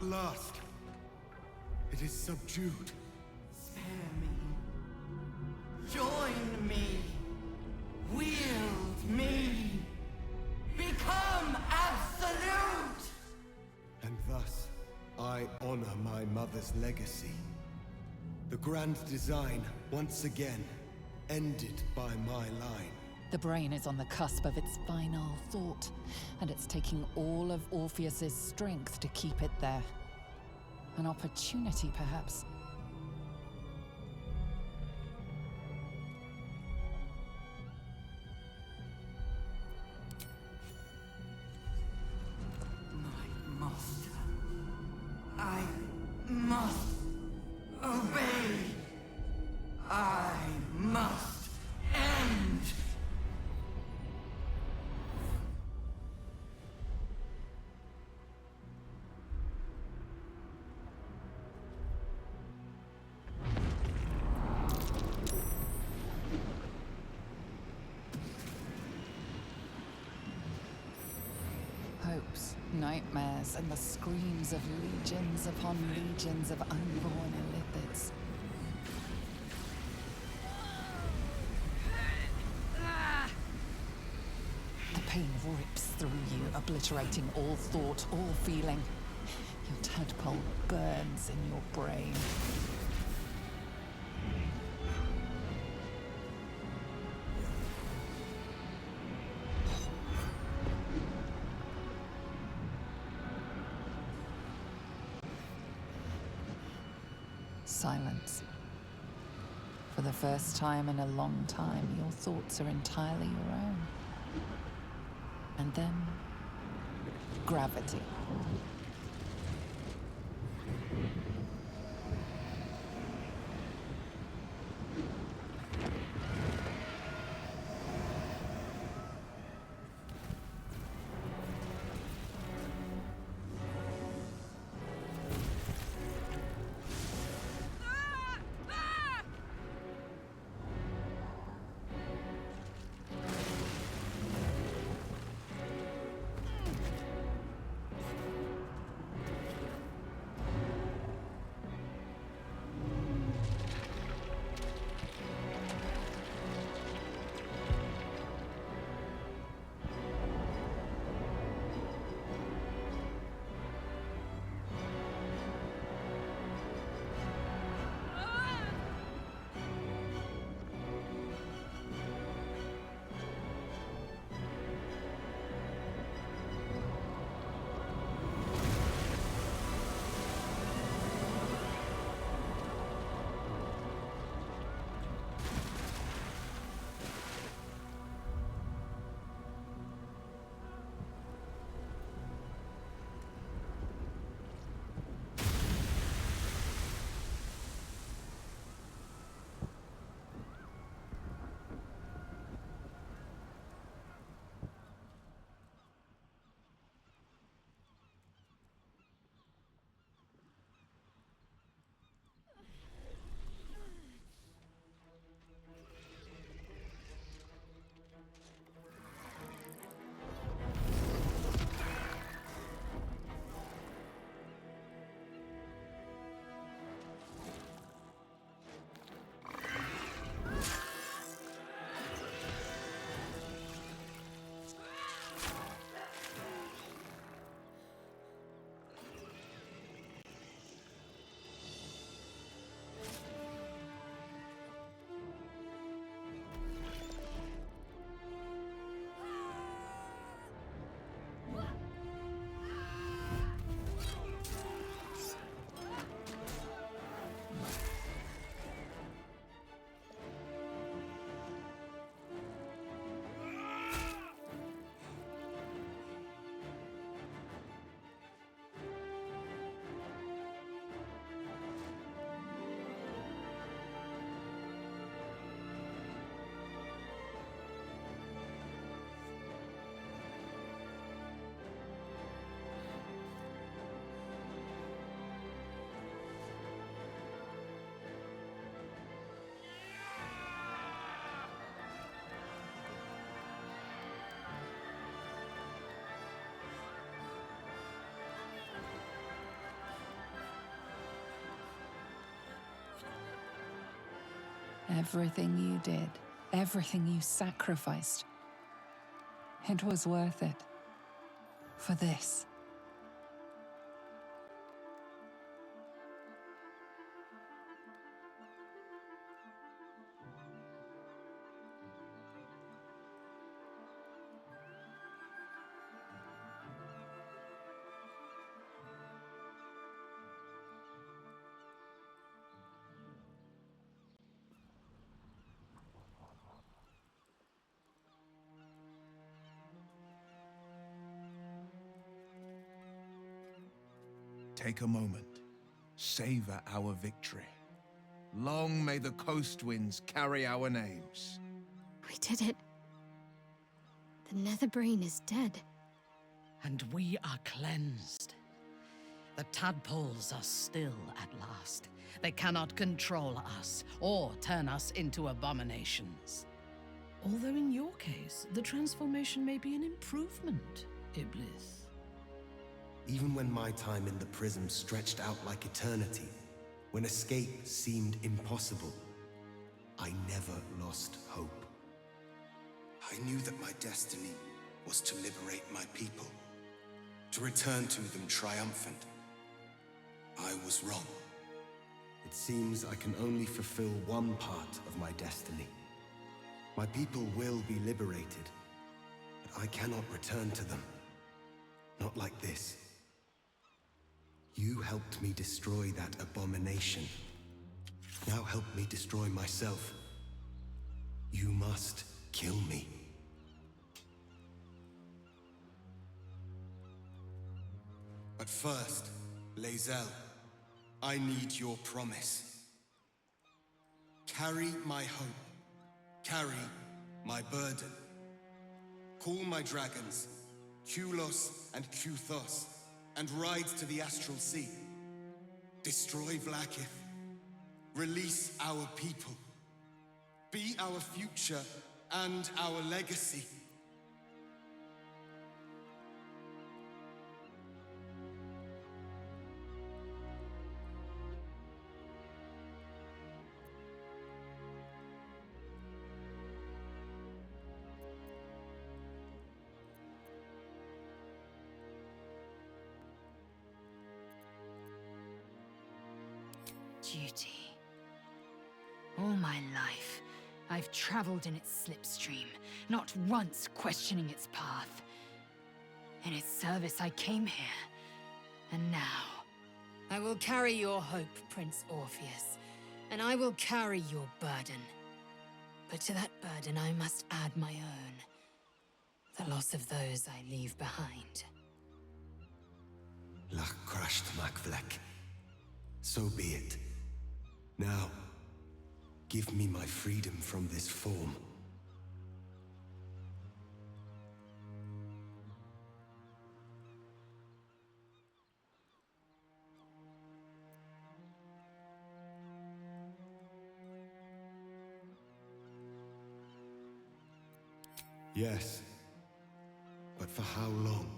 last, it is subdued. Spare me. Join me. Wield me. Become absolute! And thus, I honor my mother's legacy. The grand design, once again, ended by my line. The brain is on the cusp of its final thought, and it's taking all of Orpheus's strength to keep it there. An opportunity, perhaps. My master. I must obey. I must end. Hopes, nightmares, and the screams of legions upon legions of unborn Illithids. The pain rips through you, obliterating all thought, all feeling. Your tadpole burns in your brain. Silence. For the first time in a long time, your thoughts are entirely your own. And then, gravity. Everything you did, everything you sacrificed, it was worth it. For this. Take a moment. Savor our victory. Long may the coast winds carry our names. We did it. The Netherbrain is dead. And we are cleansed. The tadpoles are still at last. They cannot control us or turn us into abominations. Although in your case, the transformation may be an improvement, Iblis. Even when my time in the prism stretched out like eternity, when escape seemed impossible, I never lost hope. I knew that my destiny was to liberate my people, to return to them triumphant. I was wrong. It seems I can only fulfill one part of my destiny. My people will be liberated, but I cannot return to them. Not like this. You helped me destroy that abomination. Now help me destroy myself. You must kill me. But first, Lae'zel, I need your promise. Carry my hope. Carry my burden. Call my dragons, Kulos and Kuthos, and ride to the Astral Sea. Destroy Vlaakith. Release our people. Be our future and our legacy. Duty. All my life, I've traveled in its slipstream, not once questioning its path. In its service I came here, and now I will carry your hope, Prince Orpheus, and I will carry your burden. But to that burden I must add my own. The loss of those I leave behind. Lach crashed Makvlek. So be it. Now, give me my freedom from this form. Yes, but for how long?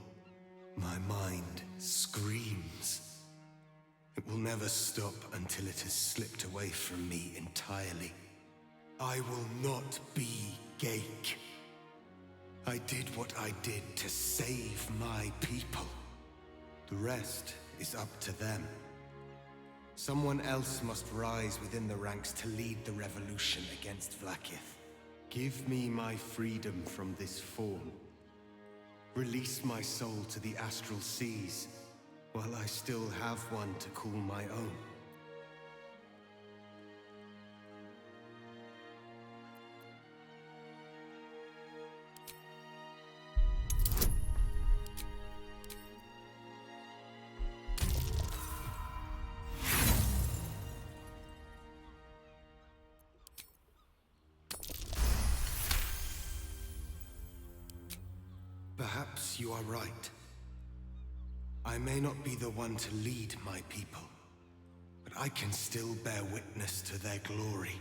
My mind screams. It will never stop until it has slipped away from me entirely. I will not be Ghaik. I did what I did to save my people. The rest is up to them. Someone else must rise within the ranks to lead the revolution against Vlaakith. Give me my freedom from this form. Release my soul to the astral seas, while I still have one to call my own. Perhaps you are right. I may not be the one to lead my people, but I can still bear witness to their glory.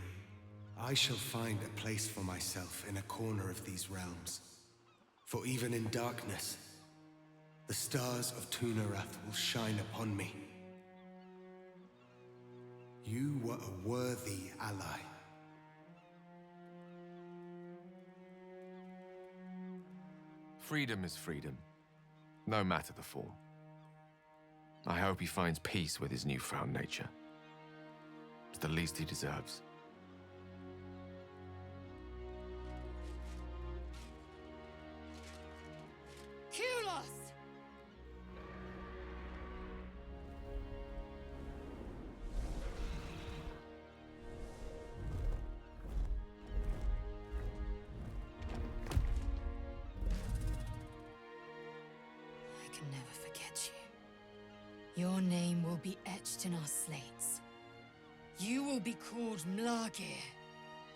I shall find a place for myself in a corner of these realms. For even in darkness, the stars of Tunarath will shine upon me. You were a worthy ally. Freedom is freedom, no matter the form. I hope he finds peace with his newfound nature. It's the least he deserves. I can never forget you. Your name will be etched in our slates. You will be called Mlagir,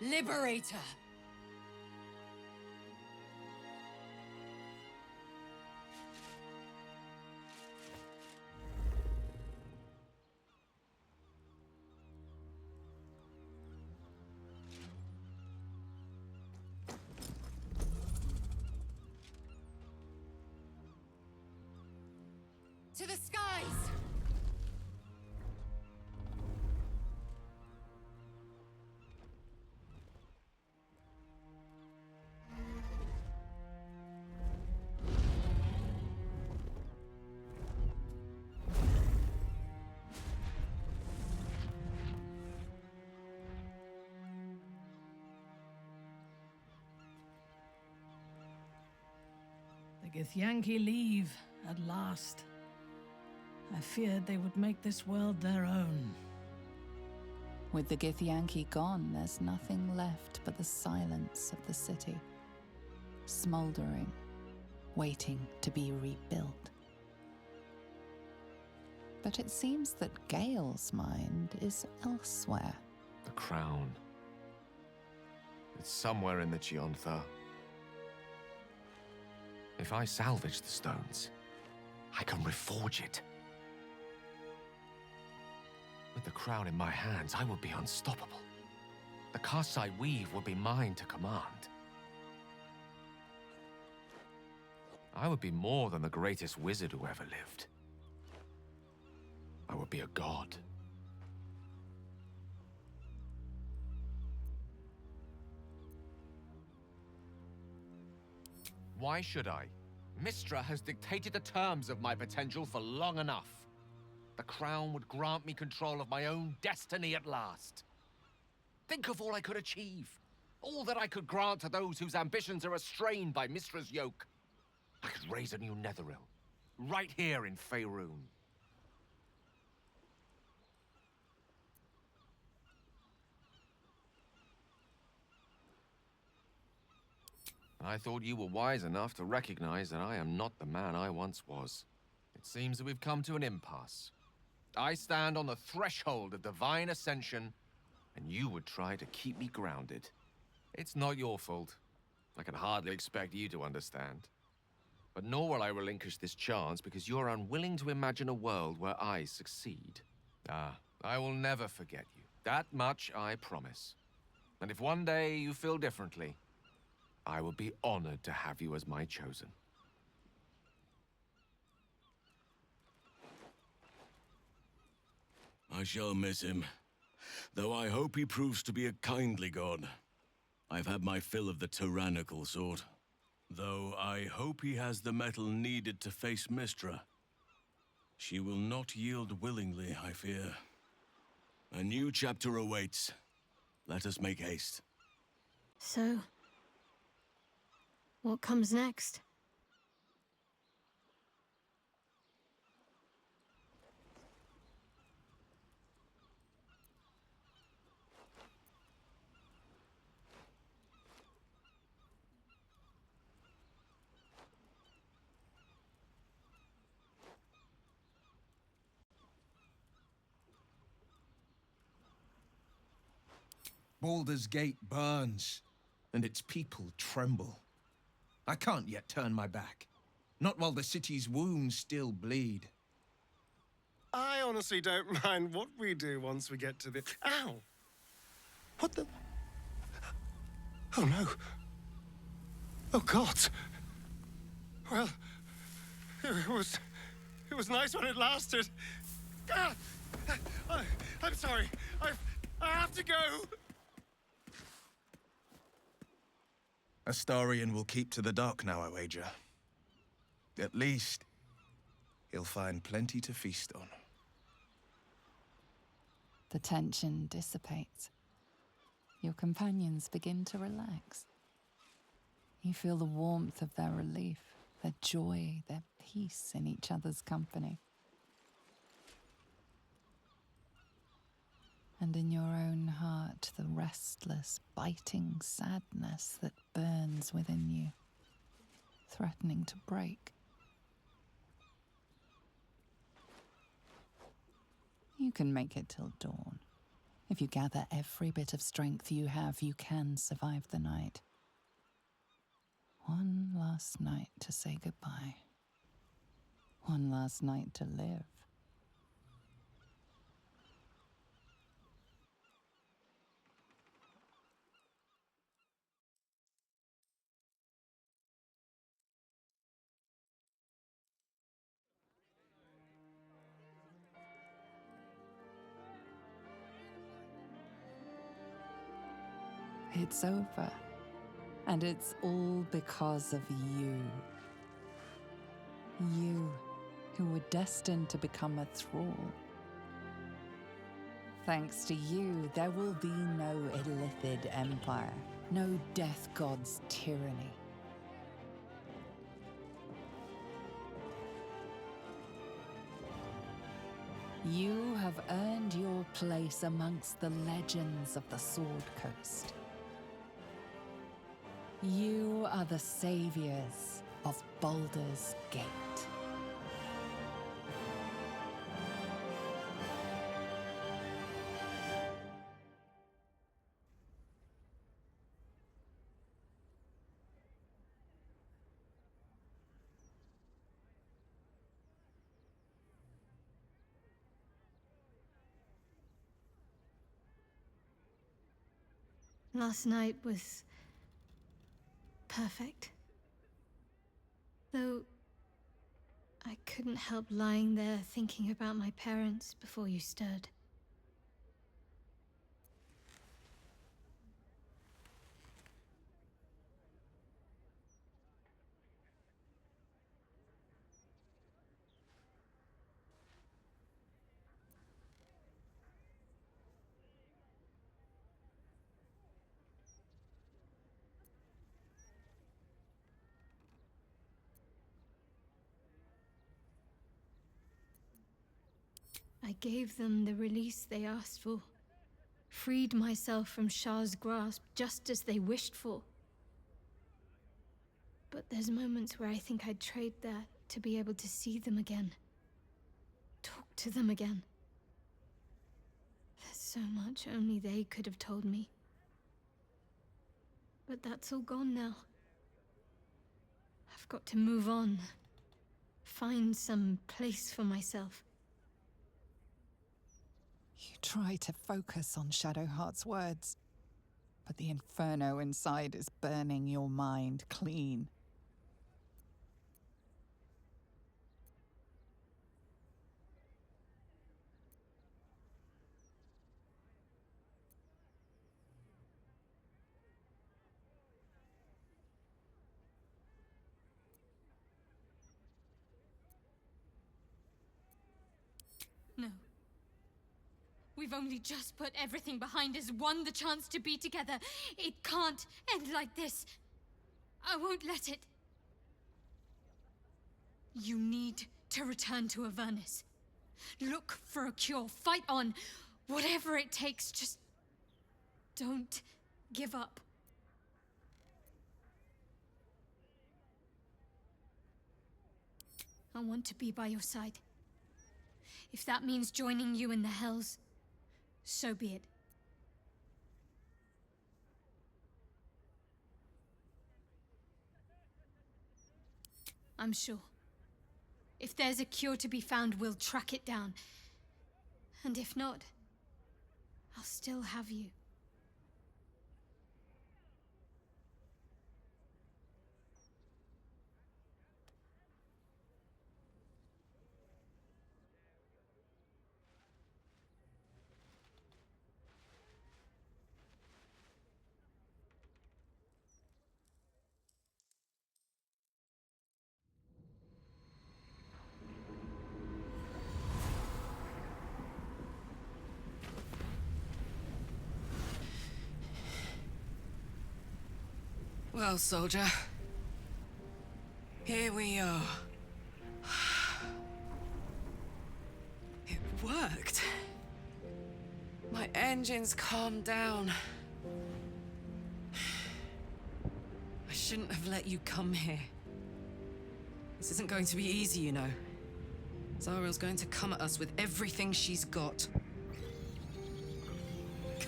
Liberator. To the skies! The Githyanki leave, at last. I feared they would make this world their own. With the Githyanki gone, there's nothing left but the silence of the city, smoldering, waiting to be rebuilt. But it seems that Gale's mind is elsewhere. The crown. It's somewhere in the Chiontha. If I salvage the stones, I can reforge it. With the crown in my hands, I would be unstoppable. The casts I weave would be mine to command. I would be more than the greatest wizard who ever lived. I would be a god. Why should I? Mystra has dictated the terms of my potential for long enough. The crown would grant me control of my own destiny at last. Think of all I could achieve. All that I could grant to those whose ambitions are restrained by Mystra's yoke. I could raise a new Netheril, right here in Faerun. I thought you were wise enough to recognize that I am not the man I once was. It seems that we've come to an impasse. I stand on the threshold of divine ascension, and you would try to keep me grounded. It's not your fault. I can hardly expect you to understand. But nor will I relinquish this chance because you're unwilling to imagine a world where I succeed. I will never forget you. That much I promise. And if one day you feel differently, I will be honored to have you as my chosen. I shall miss him, though I hope he proves to be a kindly god. I've had my fill of the tyrannical sort. Though I hope he has the mettle needed to face Mystra. She will not yield willingly, I fear. A new chapter awaits. Let us make haste. So, what comes next? Baldur's Gate burns, and its people tremble. I can't yet turn my back. Not while the city's wounds still bleed. I honestly don't mind what we do once we get to the... Ow! What the... Oh, no. Oh, God. Well, it was nice when it lasted. Ah! I'm sorry. I have to go. Astarion will keep to the dark now, I wager. At least, he'll find plenty to feast on. The tension dissipates. Your companions begin to relax. You feel the warmth of their relief, their joy, their peace in each other's company. And in your own heart, the restless, biting sadness that burns within you, threatening to break. You can make it till dawn. If you gather every bit of strength you have, you can survive the night. One last night to say goodbye. One last night to live. It's over. And it's all because of you. You, who were destined to become a thrall. Thanks to you, there will be no Illithid empire, no death god's tyranny. You have earned your place amongst the legends of the Sword Coast. You are the saviors of Baldur's Gate. Last night was perfect. Though I couldn't help lying there thinking about my parents before you stirred. I gave them the release they asked for. Freed myself from Shah's grasp just as they wished for. But there's moments where I think I'd trade that to be able to see them again. Talk to them again. There's so much only they could have told me. But that's all gone now. I've got to move on. Find some place for myself. You try to focus on Shadowheart's words, but the inferno inside is burning your mind clean. No. We've only just put everything behind us, won the chance to be together. It can't end like this. I won't let it. You need to return to Avernus. Look for a cure. Fight on. Whatever it takes, just don't give up. I want to be by your side. If that means joining you in the Hells, so be it. I'm sure. If there's a cure to be found, we'll track it down. And if not, I'll still have you. Well, soldier, here we are. It worked. My engines calmed down. I shouldn't have let you come here. This isn't going to be easy, you know. Zariel's going to come at us with everything she's got.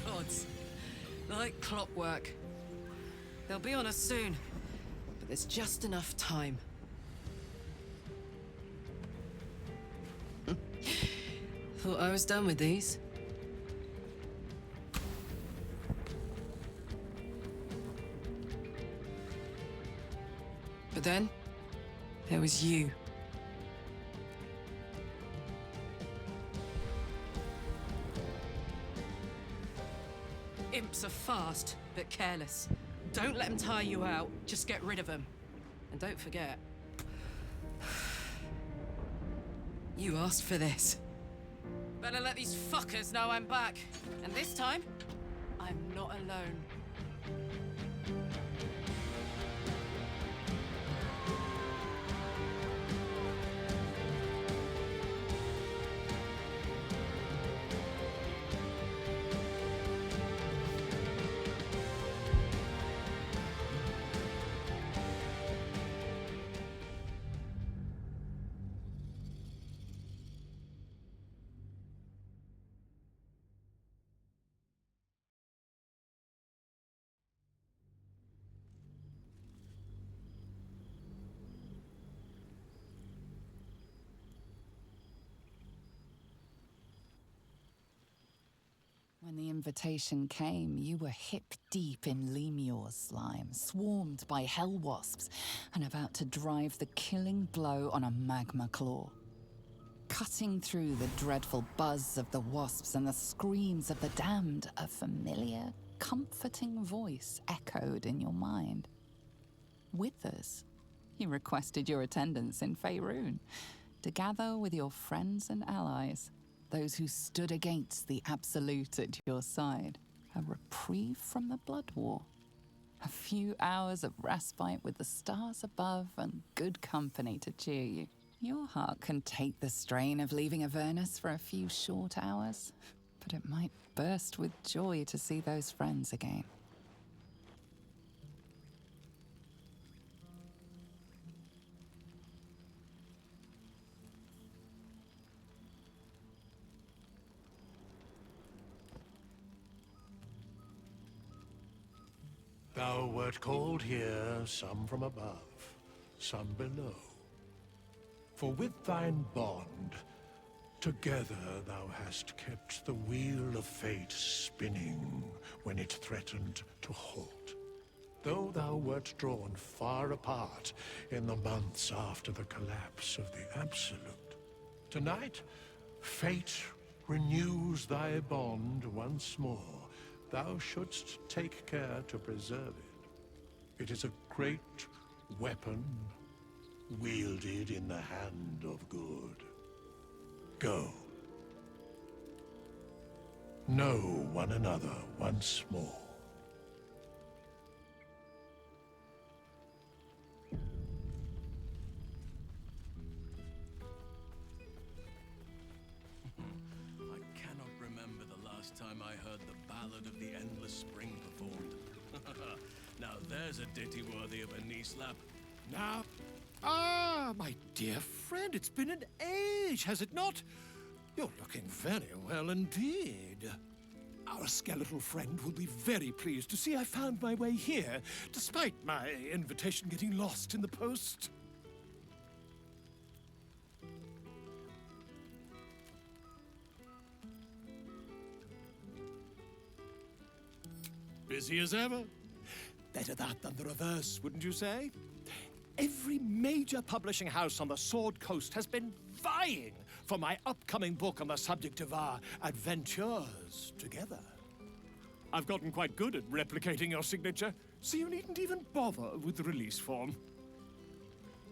Gods, like clockwork. They'll be on us soon, but there's just enough time. Thought I was done with these. But then, there was you. Imps are fast, but careless. Don't let them tire you out, just get rid of them. And don't forget, you asked for this. Better let these fuckers know I'm back. And this time, I'm not alone. When the invitation came, you were hip-deep in Lemur's slime, swarmed by hell wasps, and about to drive the killing blow on a magma claw. Cutting through the dreadful buzz of the wasps and the screams of the damned, a familiar, comforting voice echoed in your mind. Withers, you requested your attendance in Faerun, to gather with your friends and allies, those who stood against the Absolute at your side. A reprieve from the Blood War. A few hours of respite with the stars above and good company to cheer you. Your heart can take the strain of leaving Avernus for a few short hours, but it might burst with joy to see those friends again. Thou wert called here, some from above, some below. For with thine bond, together thou hast kept the wheel of fate spinning when it threatened to halt. Though thou wert drawn far apart in the months after the collapse of the Absolute, tonight, fate renews thy bond once more. Thou shouldst take care to preserve it. It is a great weapon, wielded in the hand of good. Go. Know one another once more. I cannot remember the last time I heard the Ballad of the Endless Spring performed. Now there's a ditty worthy of a knee slap. Now? Ah, my dear friend, it's been an age, has it not? You're looking very well indeed. Our skeletal friend will be very pleased to see I found my way here, despite my invitation getting lost in the post. Busy as ever. Better that than the reverse, wouldn't you say? Every major publishing house on the Sword Coast has been vying for my upcoming book on the subject of our adventures together. I've gotten quite good at replicating your signature, so you needn't even bother with the release form.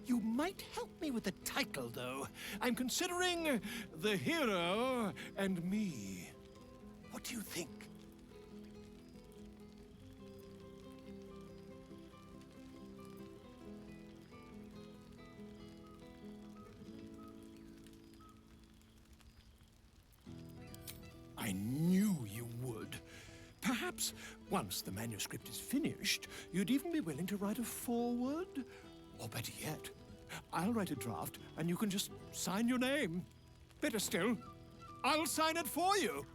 You might help me with the title, though. I'm considering The Hero and Me. What do you think? perhaps, once the manuscript is finished, you'd even be willing to write a foreword? Or better yet, I'll write a draft and you can just sign your name. Better still, I'll sign it for you.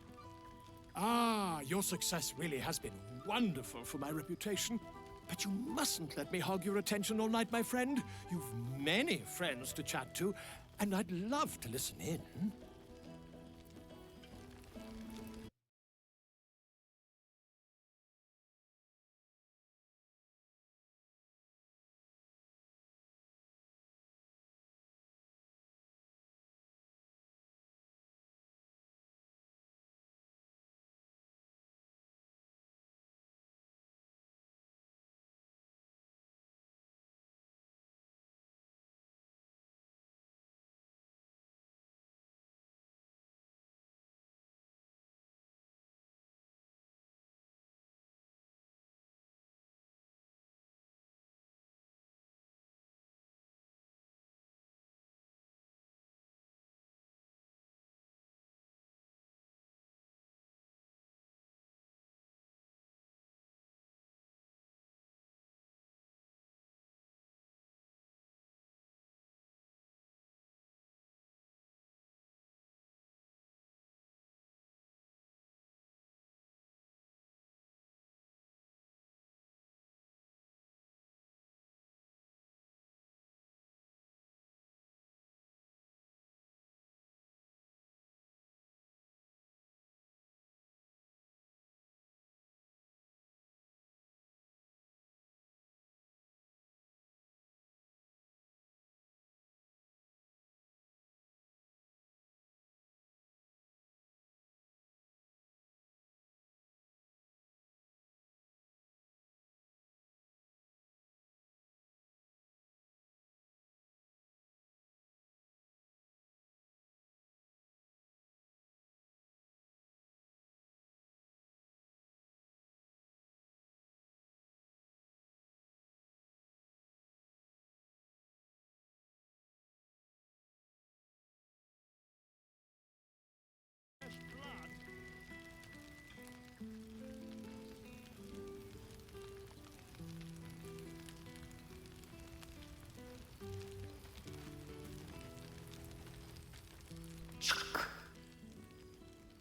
Ah, your success really has been wonderful for my reputation. But you mustn't let me hog your attention all night, my friend. You've many friends to chat to, and I'd love to listen in.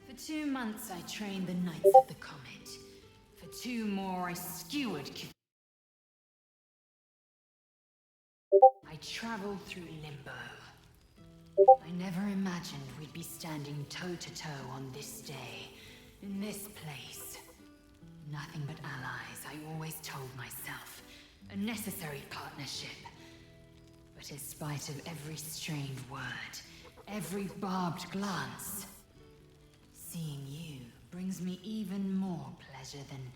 For 2 months I trained the Knights of the Comet. For 2 more I skewered I traveled through limbo. I never imagined we'd be standing toe-to-toe on this day, in this place. Nothing but allies, I always told myself. A necessary partnership. But in spite of every strained word, every barbed glance, seeing you brings me even more pleasure than